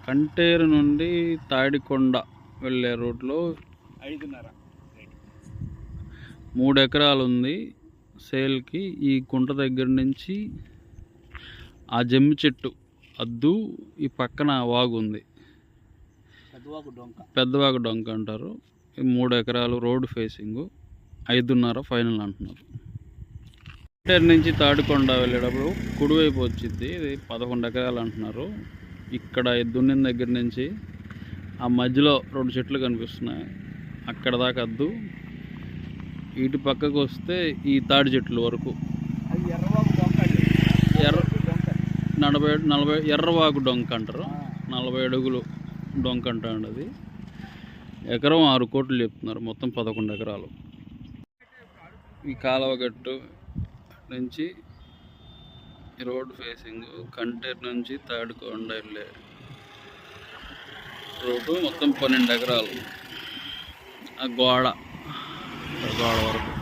కంటేరు నుండి తాడికొండ వెళ్ళే రూట్లో 3 ఎకరాలు ఉంది సేల్కి. ఈ గుంట దగ్గర నుంచి ఆ జమ్మి చెట్టు అద్దు, ఈ పక్కన వాగు ఉంది, పెద్దవాగు డొంక అంటారు. 3 ఎకరాలు రోడ్డు ఫేసింగ్, 5.5 ఫైనల్ అంటున్నారు. కంటేరు నుంచి తాడికొండ వెళ్ళేటప్పుడు కుడివైపు వచ్చింది, ఇది 11 ఎకరాలు అంటున్నారు. ఇక్కడ దున్నిన దగ్గర నుంచి ఆ మధ్యలో 2 చెట్లు కనిపిస్తున్నాయి, అక్కడ దాకా అద్దు. ఇటు పక్కకు వస్తే ఈ తాడి చెట్లు వరకు ఎర్రవాగు డొంక అంటారు. 40 అడుగులు డొంక అంటాడు. అది ఎకరం 6 కోట్లు చెప్తున్నారు, మొత్తం 11 ఎకరాలు. ఈ కాలువగట్టు నుంచి రోడ్ ఫేసింగ్, కంటేరు నుంచి తాడికొండ వెళ్ళే రోడ్డు మొత్తం 12 ఎకరాలు. ఆ గోడ వరకు